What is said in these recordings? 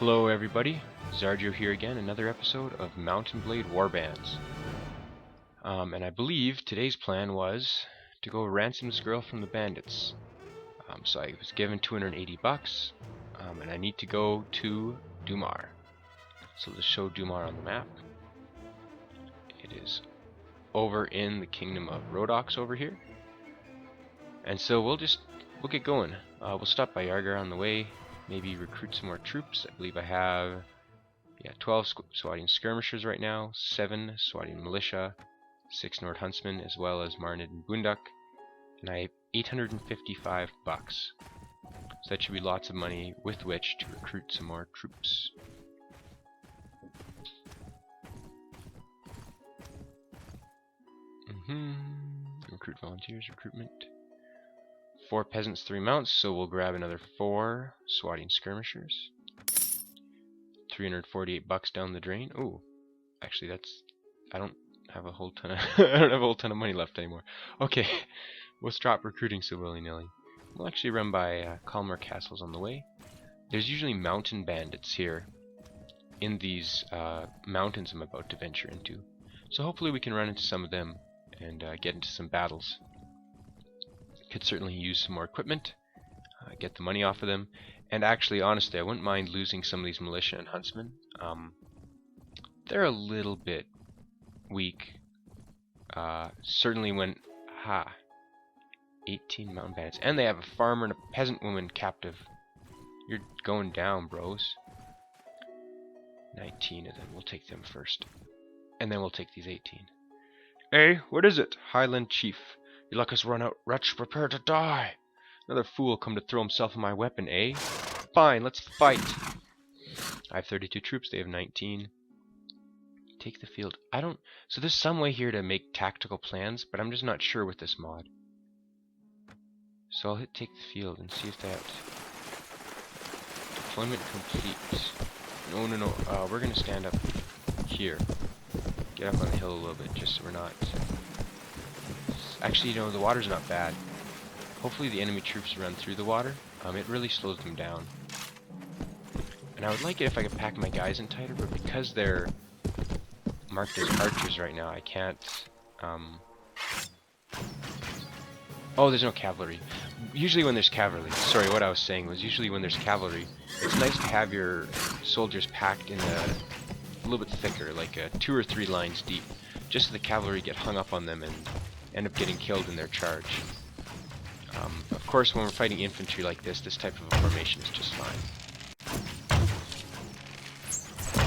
Hello everybody, Zarjio here again, another episode of Mountain Blade Warbands. And I believe today's plan was to go ransom this girl from the bandits. So I was given 280 bucks, and I need to go to Dumar. So let's show Dumar on the map. It is over in the kingdom of Rhodox over here. And so we'll get going. We'll stop by Yargar on the way. Maybe recruit some more troops. I believe I have 12 Swadian skirmishers right now, 7 Swadian militia, 6 Nord huntsmen, as well as Marnid and Bundak, and I have 855 bucks. So that should be lots of money with which to recruit some more troops. Recruit volunteers, recruitment. 4 peasants, 3 mounts, so we'll grab another 4 Swadian skirmishers. 348 bucks down the drain. Oh, actually I don't have a whole ton of I don't have a whole ton of money left anymore. Okay, we'll stop recruiting so willy-nilly. We'll actually run by Kalmar castles on the way. There's usually mountain bandits here in these mountains I'm about to venture into. So hopefully we can run into some of them and get into some battles. Could certainly use some more equipment, get the money off of them, and actually, honestly, I wouldn't mind losing some of these militia and huntsmen. They're a little bit weak. Certainly when 18 mountain bandits, and they have a farmer and a peasant woman captive. You're going down, bros. 19 of them. We'll take them first, and then we'll take these 18. Hey, what is it, Highland chief? Your luck has run out, wretch. Prepare to die. Another fool come to throw himself on my weapon, eh? Fine, let's fight. I have 32 troops. They have 19. Take the field. So there's some way here to make tactical plans, but I'm just not sure with this mod. So I'll hit take the field and see if that deployment complete. No. We're gonna stand up here. Get up on the hill a little bit, just so we're not. Actually, the water's not bad. Hopefully the enemy troops run through the water. It really slows them down. And I would like it if I could pack my guys in tighter, but because they're marked as archers right now, I can't. Oh, there's no cavalry. Usually when there's cavalry, sorry, what I was saying was usually when there's cavalry, it's nice to have your soldiers packed in a little bit thicker, like 2 or 3 lines deep, just so the cavalry get hung up on them and end up getting killed in their charge. Of course, when we're fighting infantry like this type of a formation is just fine.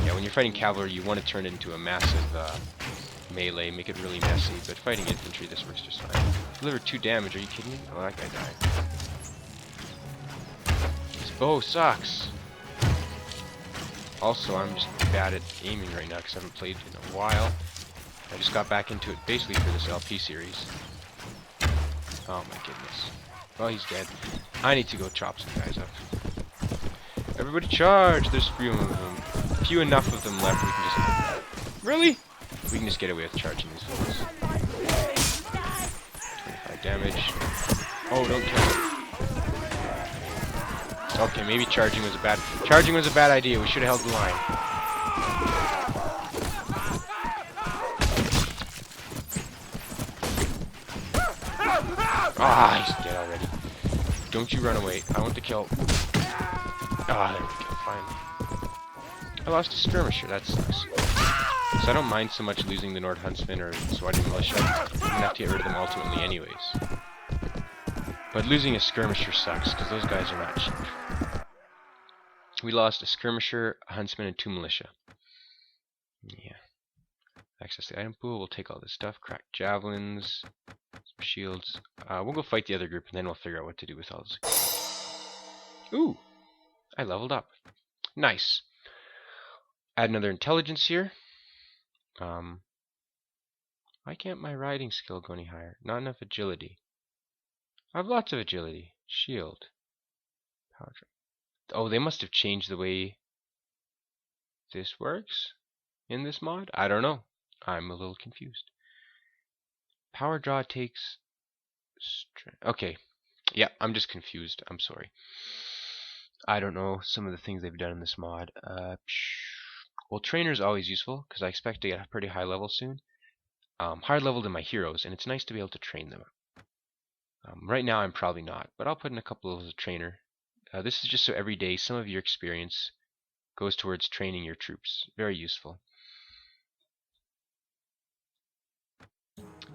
Yeah, when you're fighting cavalry, you want to turn it into a massive melee, make it really messy, but fighting infantry, this works just fine. Deliver 2 damage, are you kidding me? Oh, that guy died. This bow sucks! Also, I'm just bad at aiming right now because I haven't played in a while. I just got back into it basically for this LP series. Oh my goodness. Oh, he's dead. I need to go chop some guys up. Everybody charge! There's few of them. Few enough of them left we can just... Really? We can just get away with charging these fools. 25 damage. Oh, don't kill him. Okay, maybe charging was a bad idea. We should have held the line. Ah, he's dead already. Don't you run away. I want the kill. Ah, there we go, finally. I lost a skirmisher, that sucks. So I don't mind so much losing the Nord Huntsmen or Swadian militia. I'm gonna have to get rid of them ultimately anyways. But losing a skirmisher sucks, because those guys are not cheap. We lost a skirmisher, a huntsman, and 2 militia. Yeah. Access the item pool, we'll take all this stuff. Cracked javelins, some shields. We'll go fight the other group, and then we'll figure out what to do with all this. Ooh! I leveled up. Nice. Add another intelligence here. Why can't my riding skill go any higher? Not enough agility. I have lots of agility. Shield. Power drive. Oh, they must have changed the way this works in this mod? I don't know. I'm a little confused. Power draw takes... Okay. Yeah, I'm just confused. I'm sorry. I don't know some of the things they've done in this mod. Well, trainer's always useful because I expect to get a pretty high level soon. Higher level than my heroes, and it's nice to be able to train them. Right now I'm probably not, but I'll put in a couple of as a trainer. This is just so every day some of your experience goes towards training your troops. Very useful.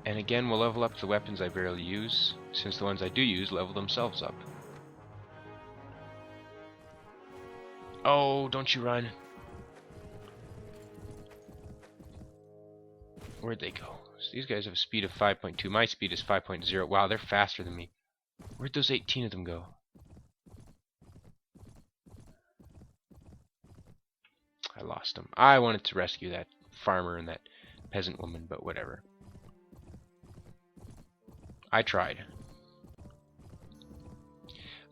And again, we'll level up the weapons I barely use, since the ones I do use level themselves up. Oh, don't you run. Where'd they go? So these guys have a speed of 5.2. My speed is 5.0. Wow, they're faster than me. Where'd those 18 of them go? I lost them. I wanted to rescue that farmer and that peasant woman, but whatever. I tried.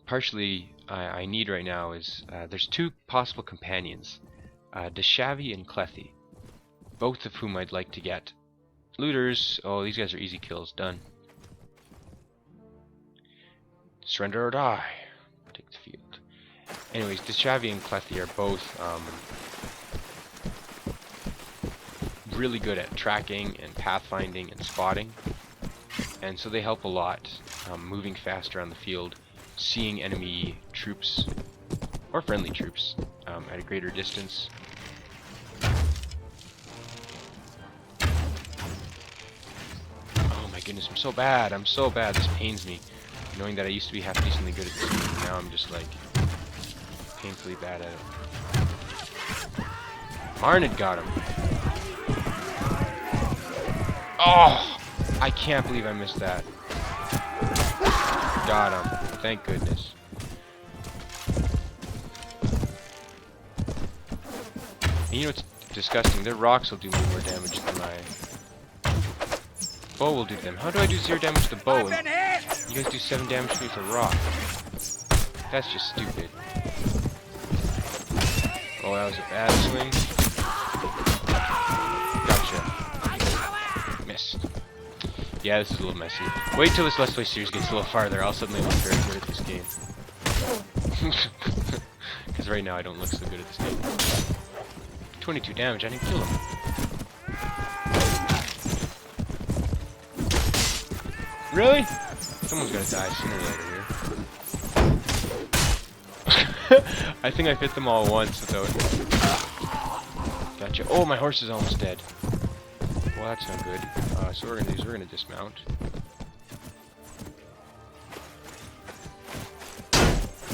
Partially, I need right now is there's two possible companions, Deshavi and Clethy, both of whom I'd like to get. Looters. Oh, these guys are easy kills. Done. Surrender or die. Take the field. Anyways, Deshavi and Clethy are both really good at tracking and pathfinding and spotting, and so they help a lot, moving faster on the field, seeing enemy troops or friendly troops at a greater distance. Oh my goodness, I'm so bad. I'm so bad. This pains me, knowing that I used to be half decently good at this game, and now I'm just like painfully bad at it. Marnid got him. Oh, I can't believe I missed that. Got him. Thank goodness. And you know what's disgusting? Their rocks will do me more damage than my bow will do them. How do I do 0 damage to the bow and you guys do 7 damage to me with a rock? That's just stupid. Oh, that was a bad swing. Gotcha. Missed. Yeah, this is a little messy. Wait till this Let's Play series gets a little farther. I'll suddenly look very good at this game. Because right now I don't look so good at this game. 22 damage, I didn't kill him. Really? Someone's gonna die sooner or later here. I think I've hit them all once without... Gotcha. Oh, my horse is almost dead. Well, that's not good. So we're gonna dismount.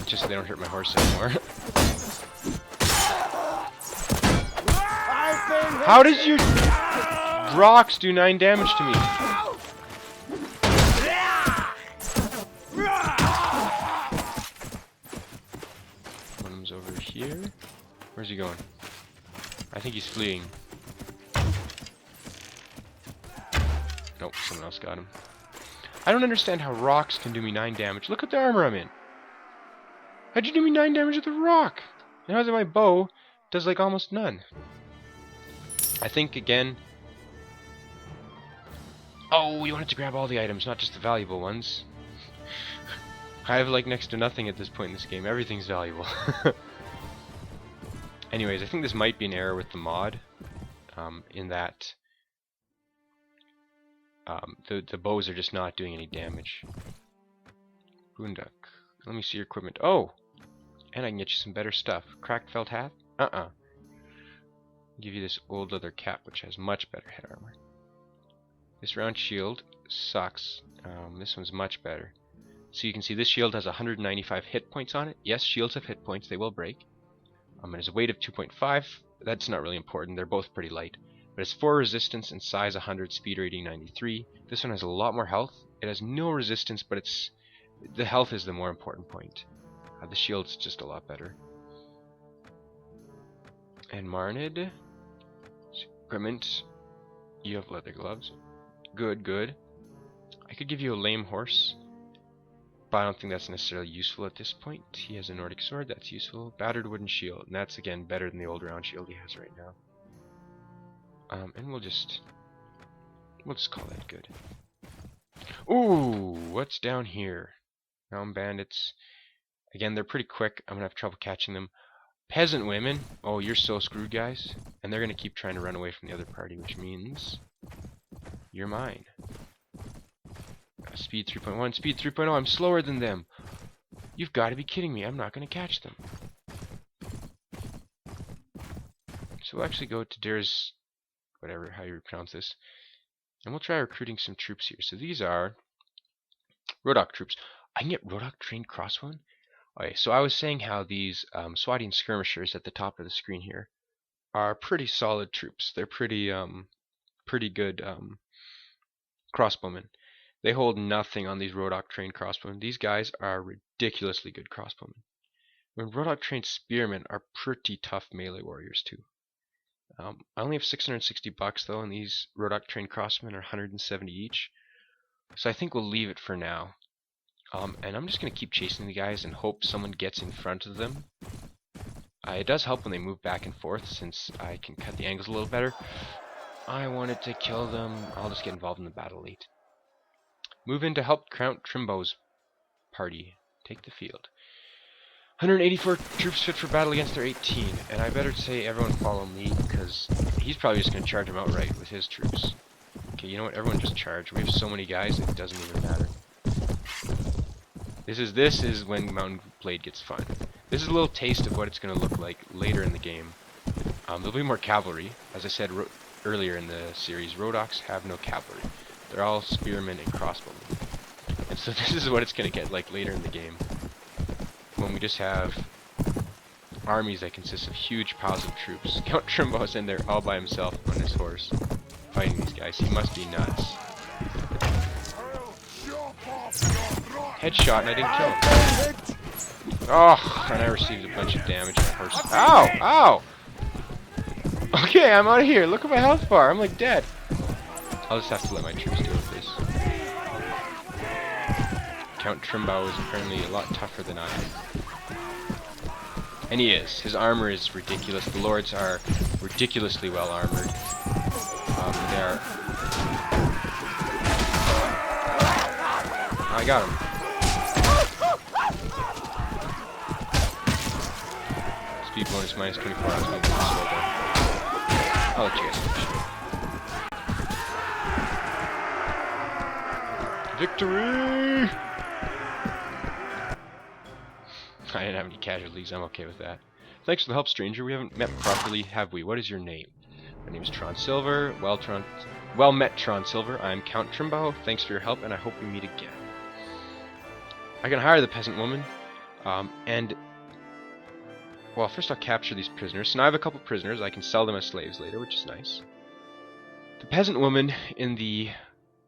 Just so they don't hurt my horse anymore. How does your rocks do 9 damage to me? One of them's over here. Where's he going? I think he's fleeing. Nope, someone else got him. I don't understand how rocks can do me 9 damage. Look at the armor I'm in. How'd you do me 9 damage with a rock? And how's it my bow does like almost none? I think again... Oh, you wanted to grab all the items, not just the valuable ones. I have like next to nothing at this point in this game. Everything's valuable. Anyways, I think this might be an error with the mod. In that... the bows are just not doing any damage. Boonduck. Let me see your equipment. Oh! And I can get you some better stuff. Cracked felt hat? Uh-uh. Give you this old leather cap, which has much better head armor. This round shield sucks. This one's much better. So you can see this shield has 195 hit points on it. Yes, shields have hit points. They will break. It has a weight of 2.5. That's not really important. They're both pretty light. But it's 4 resistance and size 100, speed rating 93. This one has a lot more health. It has no resistance, but the health is the more important point. The shield's just a lot better. And Marnid. Equipment. You have leather gloves. Good, good. I could give you a lame horse, but I don't think that's necessarily useful at this point. He has a Nordic sword, that's useful. Battered wooden shield, and that's again better than the old round shield he has right now. And we'll just call that good. Ooh, what's down here? Mountain bandits. Again, they're pretty quick. I'm gonna have trouble catching them. Peasant women. Oh, you're so screwed, guys. And they're gonna keep trying to run away from the other party, which means you're mine. Speed 3.1, speed 3.0. I'm slower than them. You've got to be kidding me. I'm not gonna catch them. So we'll actually go to Ders, whatever, how you pronounce this. And we'll try recruiting some troops here. So these are Rodok troops. I can get Rodok trained crossbowmen? Okay, so I was saying how these Swadian skirmishers at the top of the screen here are pretty solid troops. They're pretty good crossbowmen. They hold nothing on these Rodok trained crossbowmen. These guys are ridiculously good crossbowmen. When Rodok trained spearmen are pretty tough melee warriors too. I only have 660 bucks though, and these Rodok trained crossbowmen are 170 each. So I think we'll leave it for now. And I'm just going to keep chasing the guys and hope someone gets in front of them. It does help when they move back and forth, since I can cut the angles a little better. I wanted to kill them. I'll just get involved in the battle late. Move in to help Count Trimbo's party take the field. 184 troops fit for battle against their 18. And I better say everyone follow me, because he's probably just going to charge them outright with his troops. Okay, you know what? Everyone just charge. We have so many guys, it doesn't even matter. This is when Mountain Blade gets fun. This is a little taste of what it's going to look like later in the game. There'll be more cavalry. As I said earlier in the series, Rodoks have no cavalry. They're all spearmen and crossbowmen. And so this is what it's going to get like later in the game, when we just have armies that consist of huge piles of troops. Count Trimbo's in there all by himself on his horse, fighting these guys. He must be nuts. Headshot and I didn't kill him. Oh, and I received a bunch of damage on the horse. Ow! Ow! Okay, I'm out of here. Look at my health bar. I'm like dead. I'll just have to let my troops deal with this. Count Trimbo is apparently a lot tougher than I am. And he is. His armor is ridiculous. The lords are ridiculously well armored. They are... I got him. Speed bonus minus 24 hours. I'll let you guys finish. Victory! I didn't have any casualties. I'm okay with that. Thanks for the help, stranger. We haven't met properly, have we? What is your name? My name is Tron Silver. Well met, Tron Silver. I'm Count Trimbo. Thanks for your help, and I hope we meet again. I can hire the peasant woman, well, first I'll capture these prisoners. So now I have a couple prisoners. I can sell them as slaves later, which is nice. The peasant woman in the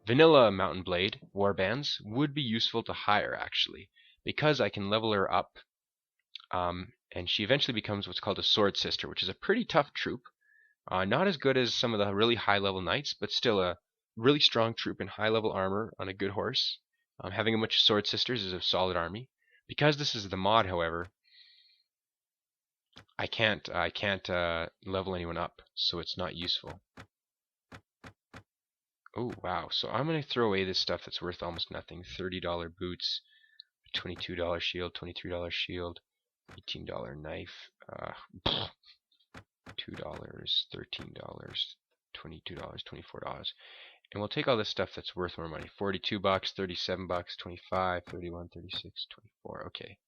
vanilla Mountain Blade warbands would be useful to hire, actually, because I can level her up, and she eventually becomes what's called a sword sister, which is a pretty tough troop. Not as good as some of the really high-level knights, but still a really strong troop in high-level armor on a good horse. Having a bunch of sword sisters is a solid army. Because this is the mod, however, I can't level anyone up, so it's not useful. Oh wow! So I'm gonna throw away this stuff that's worth almost nothing. $30 boots, $22 shield, $23 shield, $18 knife, $2, $13, $22, $24. And we'll take all this stuff that's worth more money. 42 bucks, 37 bucks, 25, 31, 36, 24. Okay.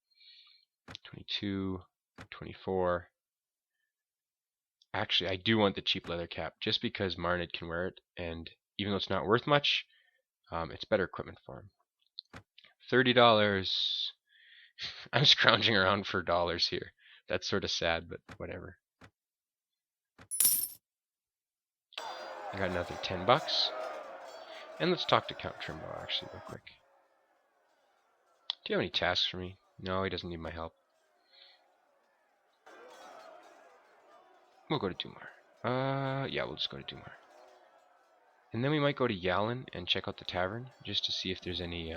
22, 24. Actually, I do want the cheap leather cap just because Marnid can wear it, and even though it's not worth much, it's better equipment for him. $30. I'm scrounging around for dollars here. That's sort of sad, but whatever. I got another 10 bucks. And let's talk to Count Trimbo actually real quick. Do you have any tasks for me? No, he doesn't need my help. We'll go to Dumar. Yeah, we'll just go to Dumar. And then we might go to Yalin and check out the tavern, just to see if there's any,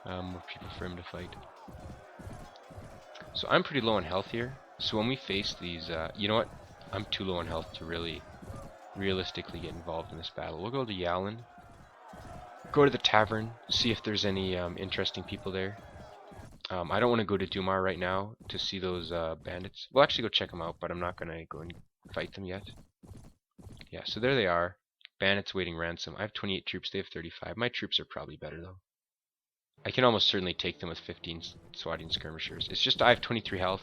more people for him to fight. So I'm pretty low on health here, so when we face these, you know what? I'm too low on health to really realistically get involved in this battle. We'll go to Yalin. go to the tavern, see if there's any interesting people there. I don't want to go to Dumar right now to see those bandits. We'll actually go check them out, but I'm not going to go and fight them yet. Yeah, so there they are. Bandits waiting ransom. I have 28 troops, they have 35. My troops are probably better though. I can almost certainly take them with 15 swatting skirmishers. It's just I have 23 health.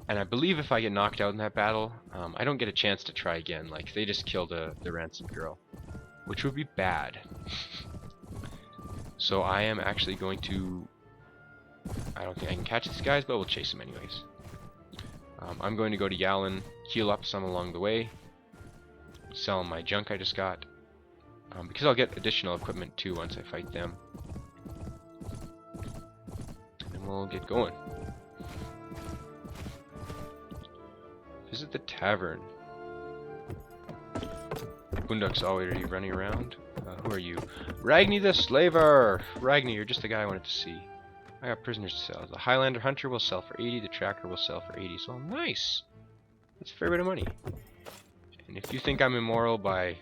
And I believe if I get knocked out in that battle, I don't get a chance to try again. Like, they just killed the ransomed girl. Which would be bad. So I am actually going to... I don't think I can catch these guys, but we'll chase them anyways. I'm going to go to Yalin, heal up some along the way, sell my junk I just got, because I'll get additional equipment too once I fight them. And we'll get going. Visit the tavern. Boonduk's already running around. Who are you? Ragni the Slaver! Ragni, you're just the guy I wanted to see. I got prisoners to sell. The Highlander Hunter will sell for 80, the Tracker will sell for 80. So nice! That's a fair bit of money. And if you think I'm immoral by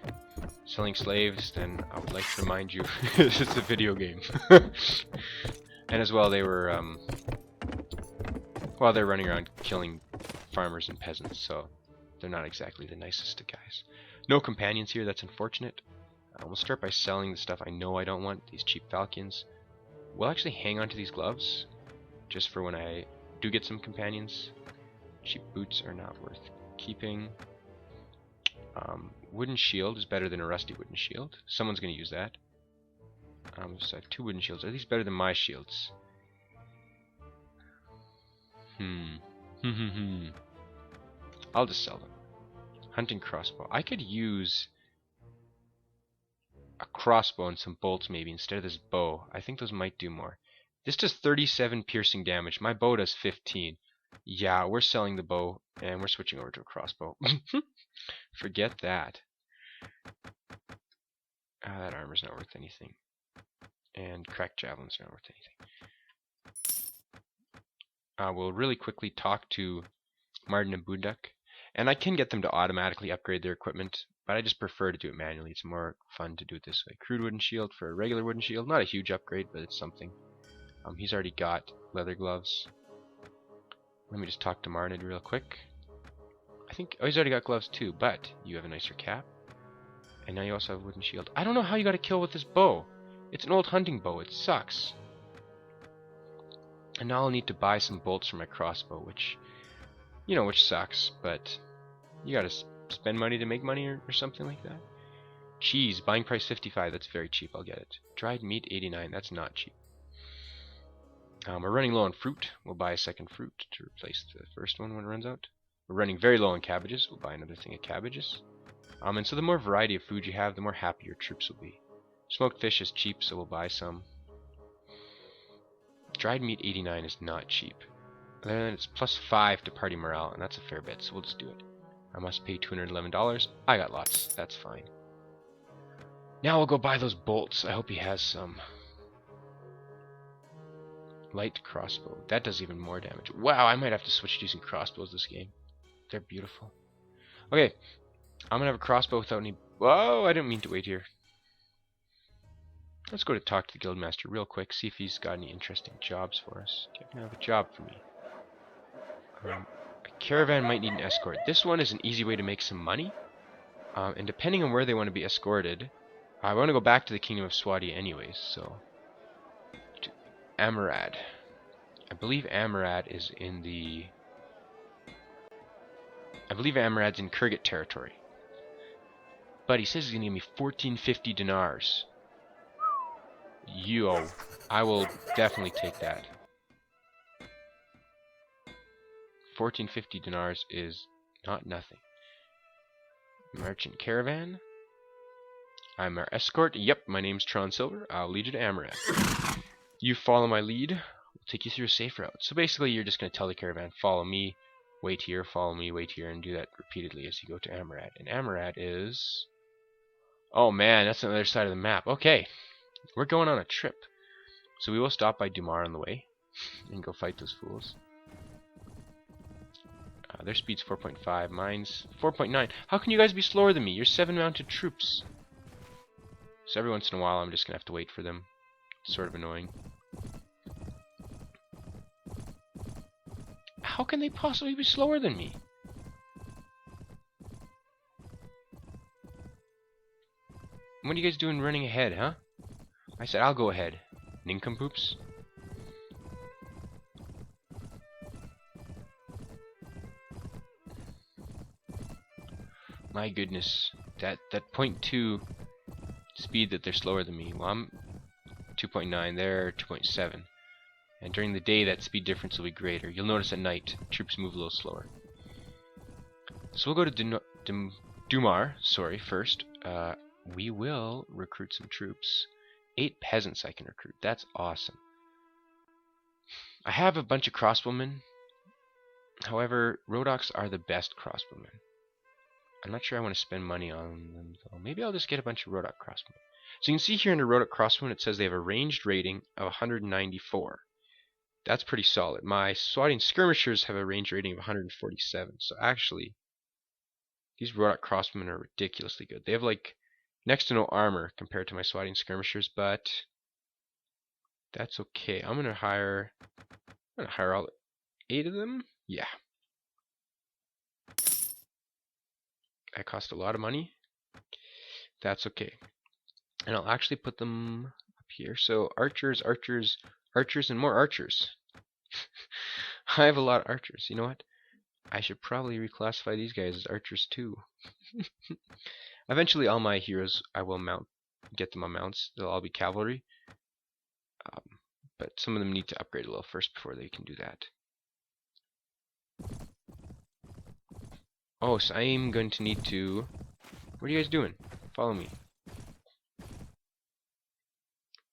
selling slaves, then I would like to remind you, this is a video game. And as well, they were, well, they're running around killing farmers and peasants, so they're not exactly the nicest of guys. No companions here, that's unfortunate. We'll start by selling the stuff I know I don't want, these cheap falcons. We'll actually hang on to these gloves, just for when I do get some companions. Cheap boots are not worth keeping. Wooden shield is better than a rusty wooden shield. Someone's going to use that. So I have 2 wooden shields. Are these better than my shields? I'll just sell them. Hunting crossbow. I could use a crossbow and some bolts maybe instead of this bow. I think those might do more. This does 37 piercing damage. My bow does 15. Yeah, we're selling the bow and we're switching over to a crossbow. Forget that. That armor's not worth anything. And cracked javelin's not worth anything. We'll really quickly talk to Martin and Boonduk. And I can get them to automatically upgrade their equipment, but I just prefer to do it manually. It's more fun to do it this way. Crude wooden shield for a regular wooden shield. Not a huge upgrade, but it's something. He's already got leather gloves. Let me just talk to Martin real quick. I think, oh, he's already got gloves too, but you have a nicer cap. And now you also have a wooden shield. I don't know how you got to kill with this bow. It's an old hunting bow. It sucks. And now I'll need to buy some bolts for my crossbow, which, you know, which sucks, but you gotta spend money to make money or something like that. Cheese, buying price 55, that's very cheap, I'll get it. Dried meat, 89, that's not cheap. We're running low on fruit, we'll buy a second fruit to replace the first one when it runs out. We're running very low on cabbages, we'll buy another thing of cabbages. And so the more variety of food you have, the more happy your troops will be. Smoked fish is cheap, so we'll buy some. Dried meat, 89 is not cheap. Then it's +5 to party morale, and that's a fair bit, so we'll just do it. I must pay $211. I got lots, that's fine. Now we'll go buy those bolts. I hope he has some. Light crossbow. That does even more damage. Wow, I might have to switch to using crossbows this game. They're beautiful. Okay, I'm gonna have a crossbow without any... Whoa, I didn't mean to wait here. Let's go to talk to the guildmaster real quick, see if he's got any interesting jobs for us. Do you have a job for me? A caravan might need an escort. This one is an easy way to make some money. And depending on where they want to be escorted, I want to go back to the Kingdom of Swadia anyways, so... to Amarad. I believe Amarad is in the... I believe Amarad's in Kurgat territory. But he says he's going to give me 1450 dinars. Yo, I will definitely take that. 1450 dinars is not nothing. Merchant caravan. I'm our escort. Yep, my name's Tron Silver. I'll lead you to Amarad. You follow my lead. We'll take you through a safe route. So basically, you're just going to tell the caravan, follow me, wait here, follow me, wait here, and do that repeatedly as you go to Amarad. And Amarad is... Oh man, that's on the other side of the map. Okay, we're going on a trip. So we will stop by Dumar on the way and go fight those fools. Their speed's 4.5, mine's 4.9. How can you guys be slower than me? You're 7 mounted troops. So every once in a while I'm just gonna have to wait for them. It's sort of annoying. How can they possibly be slower than me? What are you guys doing running ahead, huh? I said I'll go ahead. Nincompoops. My goodness. That 0.2 speed that they're slower than me. Well, I'm 2.9, they're 2.7. And during the day, that speed difference will be greater. You'll notice at night, troops move a little slower. So we'll go to Dumar, first. We will recruit some troops. 8 peasants I can recruit. That's awesome. I have a bunch of crossbowmen. However, Rhodoks are the best crossbowmen. I'm not sure I want to spend money on them, though. Maybe I'll just get a bunch of Rhodok crossbowmen. So you can see here in the Rhodok crossbowmen, it says they have a ranged rating of 194. That's pretty solid. My swatting skirmishers have a range rating of 147. So actually, these Rhodok crossbowmen are ridiculously good. They have like next to no armor compared to my swatting skirmishers, but that's okay. I'm gonna hire all 8 of them. Yeah. That cost a lot of money. That's okay. And I'll actually put them up here. So archers, archers, archers, and more archers. I have a lot of archers. You know what? I should probably reclassify these guys as archers too. Eventually all my heroes I will get them on mounts. They'll all be cavalry. But some of them need to upgrade a little first before they can do that. Oh, so I'm going to need to... What are you guys doing? Follow me.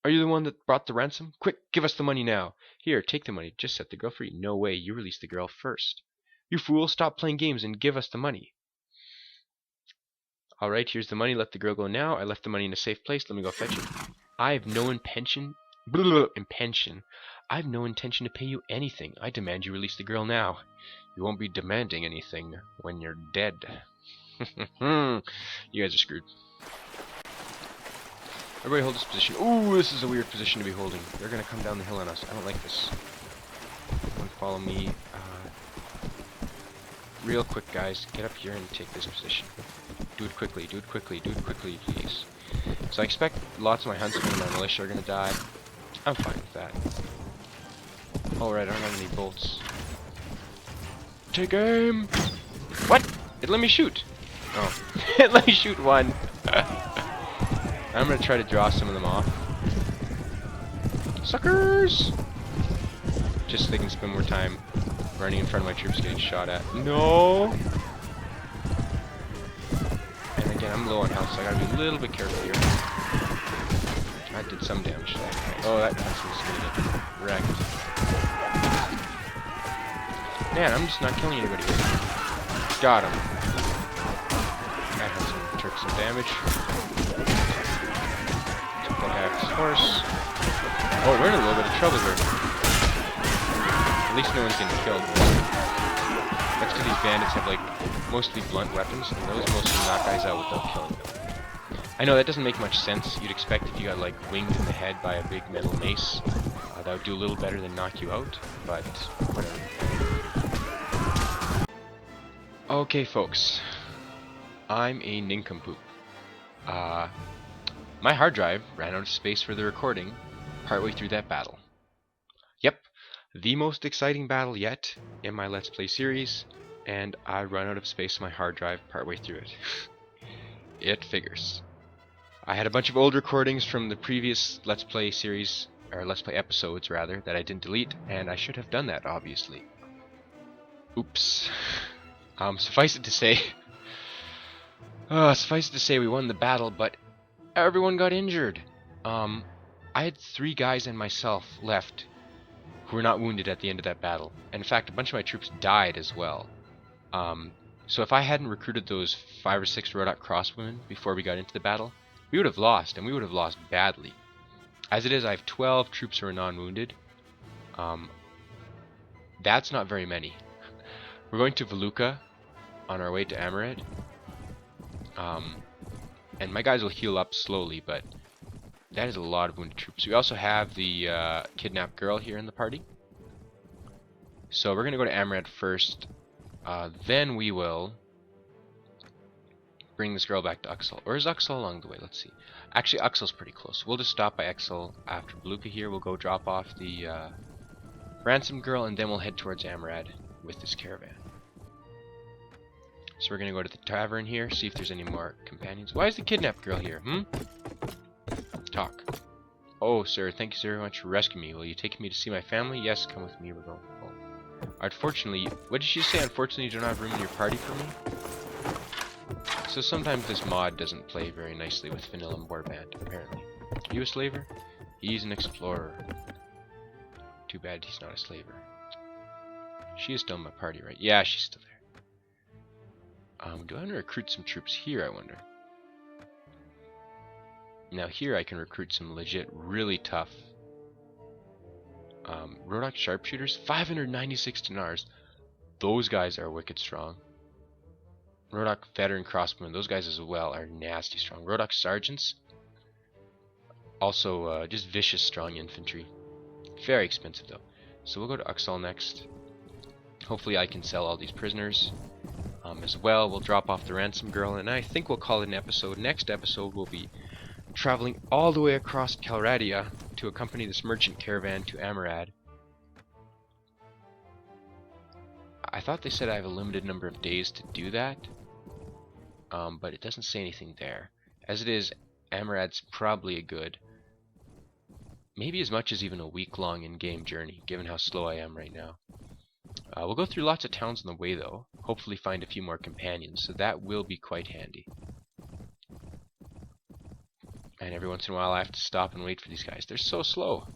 Are you the one that brought the ransom? Quick, give us the money now. Here, take the money. Just set the girl free. No way, you released the girl first. You fool, stop playing games and give us the money. Alright, here's the money. Let the girl go now. I left the money in a safe place. Let me go fetch it. I have no intention to pay you anything. I demand you release the girl now. You won't be demanding anything when you're dead. You guys are screwed. Everybody hold this position. Ooh, this is a weird position to be holding. They're gonna come down the hill on us. I don't like this. Everyone follow me. Real quick, guys. Get up here and take this position. Do it quickly, do it quickly, do it quickly, please. So I expect lots of my huntsmen and my militia are gonna die. I'm fine with that. Alright, I don't have any bolts. Take aim! What? It let me shoot! Oh. It let me shoot one! I'm gonna try to draw some of them off. Suckers! Just so they can spend more time running in front of my troops getting shot at. No! And again, I'm low on health, so I gotta be a little bit careful here. I did some damage to that guy. Oh, that huntsman's gonna get wrecked. Man, I'm just not killing anybody here. Got him. That huntsman took some damage. Took that half horse. Oh, we're in a little bit of trouble here. At least no one's getting killed. That's because these bandits have like mostly blunt weapons, and those mostly knock guys out without killing them. I know that doesn't make much sense. You'd expect if you got like winged in the head by a big metal mace, that would do a little better than knock you out, but whatever. Okay, folks. I'm a nincompoop. My hard drive ran out of space for the recording partway through that battle. Yep, the most exciting battle yet in my Let's Play series, and I ran out of space on my hard drive partway through it. It figures. I had a bunch of old recordings from the previous Let's Play series, or Let's Play episodes rather, that I didn't delete, and I should have done that, obviously. Oops. Suffice it to say, we won the battle, but everyone got injured. I had 3 guys and myself left who were not wounded at the end of that battle. And in fact, a bunch of my troops died as well. So if I hadn't recruited those 5 or 6 Rhodok crossbowmen before we got into the battle, we would have lost, and we would have lost badly. As it is, I have 12 troops who are non-wounded. That's not very many. We're going to Veluca on our way to Amaret. And my guys will heal up slowly, but That is a lot of wounded troops. We also have the kidnapped girl here in the party. So we're going to go to Amrad first. Then we will bring this girl back to Uxal. Or is Uxal along the way? Let's see. Actually, Uxal's pretty close. We'll just stop by Uxal after Beluga here. We'll go drop off the ransom girl, and then we'll head towards Amrad with this caravan. So we're going to go to the tavern here, see if there's any more companions. Why is the kidnapped girl here? Talk. Oh, sir, thank you so very much for rescuing me. Will you take me to see my family? Yes, come with me. We're going home. Unfortunately, what did she say? Unfortunately, you don't have room in your party for me? So sometimes this mod doesn't play very nicely with vanilla Warband, apparently. Are you a slaver? He's an explorer. Too bad he's not a slaver. She is still in my party, right? Yeah, she's still there. Do I want to recruit some troops here, I wonder? Now here I can recruit some legit, really tough Rodok sharpshooters. 596 dinars. Those guys are wicked strong. Rodok veteran crossbowmen. Those guys as well are nasty strong. Rodok sergeants. Also just vicious strong infantry. Very expensive though. So we'll go to Uxal next. Hopefully I can sell all these prisoners. As well, we'll drop off the ransom girl, and I think we'll call it an episode. Next episode, we'll be traveling all the way across Calradia to accompany this merchant caravan to Amarad. I thought they said I have a limited number of days to do that, but it doesn't say anything there. As it is, Amarad's probably a good, maybe as much as even a week-long in-game journey, given how slow I am right now. We'll go through lots of towns on the way, though. Hopefully find a few more companions, so that will be quite handy. And every once in a while I have to stop and wait for these guys. They're so slow.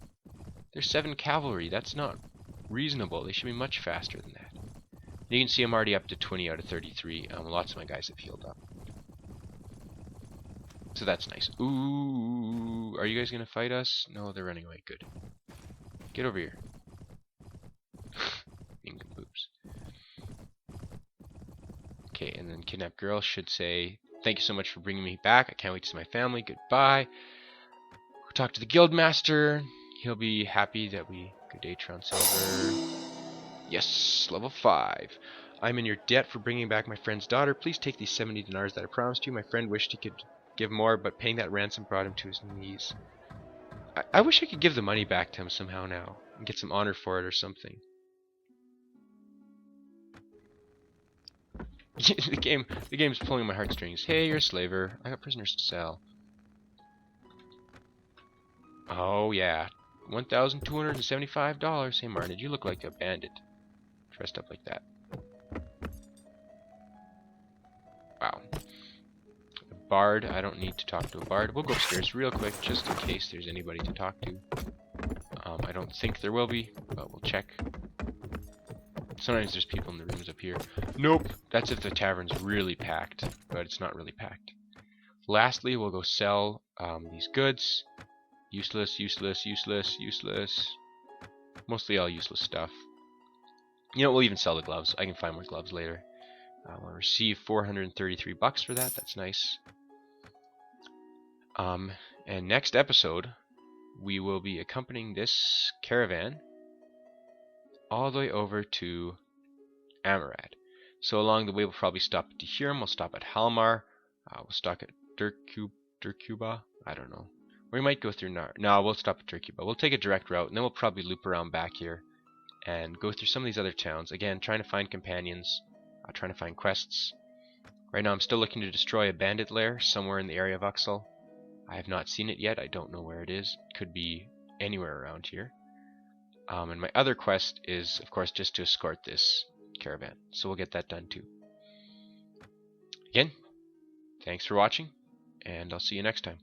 They're 7 cavalry. That's not reasonable. They should be much faster than that. You can see I'm already up to 20 out of 33. Lots of my guys have healed up. So that's nice. Ooh, are you guys going to fight us? No, they're running away. Good. Get over here. Nincompoops. Okay, and then kidnapped girl should say, thank you so much for bringing me back. I can't wait to see my family. Goodbye. We'll talk to the guild master. He'll be happy that we... Good day, Tron Silver. Yes, level 5. I'm in your debt for bringing back my friend's daughter. Please take these 70 dinars that I promised you. My friend wished he could give more, but paying that ransom brought him to his knees. I wish I could give the money back to him somehow now and get some honor for it or something. the game's pulling my heartstrings. Hey, you're a slaver. I got prisoners to sell. Oh yeah, $1,275. Hey Martin, you look like a bandit dressed up like that. Wow. A bard. I don't need to talk to a bard. We'll go upstairs real quick just in case there's anybody to talk to. I don't think there will be, but we'll check. Sometimes there's people in the rooms up here. Nope, that's if the tavern's really packed, but it's not really packed. Lastly, we'll go sell these goods. Useless, useless, useless, useless. Mostly all useless stuff. You know, we'll even sell the gloves. I can find more gloves later. We'll receive 433 bucks for that. That's nice. And next episode, we will be accompanying this caravan all the way over to Amarad. So along the way, we'll probably stop at Dehurim, we'll stop at Halmar, we'll stop at Durkuba, I don't know. We might go through No, we'll stop at Durkuba. We'll take a direct route, and then we'll probably loop around back here and go through some of these other towns. Again, trying to find companions, trying to find quests. Right now, I'm still looking to destroy a bandit lair somewhere in the area of Uxal. I have not seen it yet. I don't know where it is. Could be anywhere around here. And my other quest is, of course, just to escort this caravan. So we'll get that done too. Again, thanks for watching, and I'll see you next time.